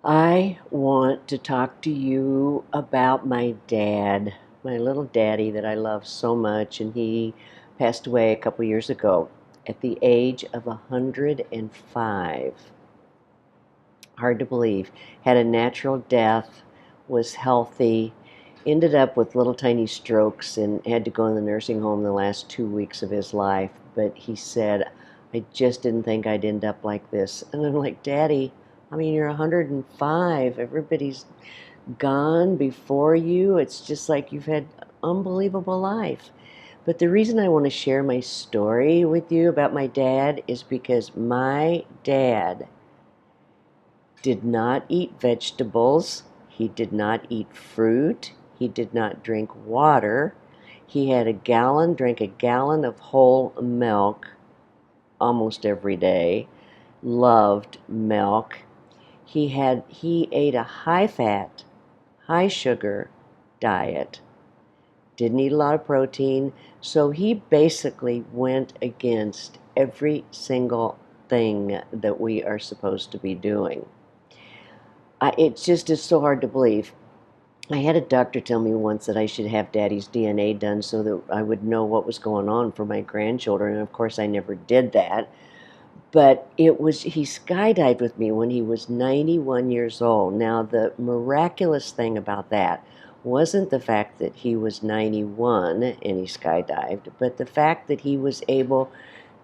I want to talk to you about my dad, my little daddy that I love so much, and he passed away a couple years ago at the age of 105. Hard to believe. Had a natural death, was healthy, ended up with little tiny strokes, and had to go in the nursing home the last 2 weeks of his life. But he said, I just didn't think I'd end up like this. And I'm like, Daddy, I mean, you're 105. Everybody's gone before you. It's just like you've had an unbelievable life. But the reason I want to share my story with you about my dad is because my dad did not eat vegetables. He did not eat fruit. He did not drink water. He had drank a gallon of whole milk almost every day. Loved milk. He ate a high fat, high sugar diet. Didn't eat a lot of protein. So he basically went against every single thing that we are supposed to be doing. It just is so hard to believe. I had a doctor tell me once that I should have Daddy's DNA done so that I would know what was going on for my grandchildren, and of course I never did that. But he skydived with me when he was 91 years old. Now, the miraculous thing about that wasn't the fact that he was 91 and he skydived, but the fact that he was able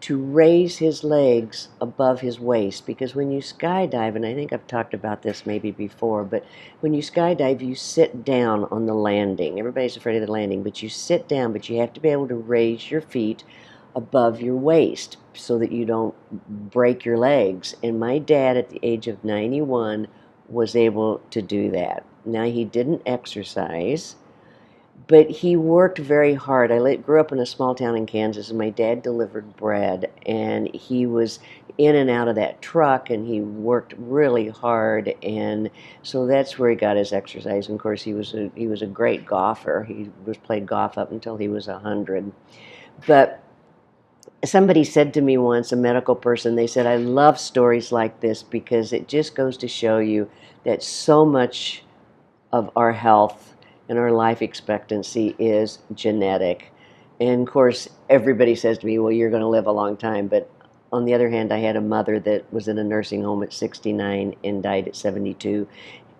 to raise his legs above his waist. Because when you skydive, and I think I've talked about this maybe before, but when you skydive, you sit down on the landing. Everybody's afraid of the landing, but you sit down, but you have to be able to raise your feet above your waist so that you don't break your legs. And my dad at the age of 91 was able to do that. Now, he didn't exercise, but he worked very hard. I grew up in a small town in Kansas, and my dad delivered bread, and he was in and out of that truck, and he worked really hard, and so that's where he got his exercise. And of course, he was a great golfer. He was played golf up until he was 100. But somebody said to me once, a medical person, they said, I love stories like this because it just goes to show you that so much of our health and our life expectancy is genetic. And of course, everybody says to me, well, you're going to live a long time. But on the other hand, I had a mother that was in a nursing home at 69 and died at 72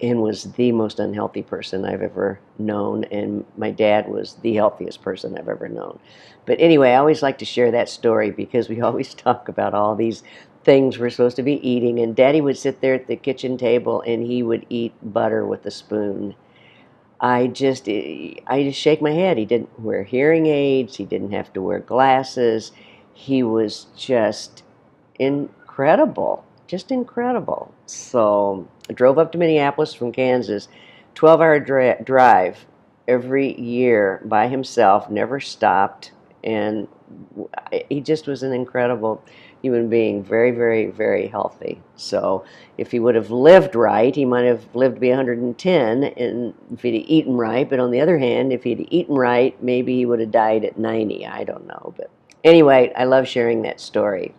and was the most unhealthy person I've ever known. And my dad was the healthiest person I've ever known. But anyway, I always like to share that story because we always talk about all these things we're supposed to be eating. And Daddy would sit there at the kitchen table and he would eat butter with a spoon. I just shake my head. He didn't wear hearing aids. He didn't have to wear glasses. He was just incredible, just incredible. So I drove up to Minneapolis from Kansas, 12-hour drive every year by himself, never stopped, and he just was an incredible human being, very, very, very healthy. So if he would have lived right, he might have lived to be 110, and if he'd eaten right. But on the other hand, if he'd eaten right, maybe he would have died at 90. I don't know. But anyway, I love sharing that story.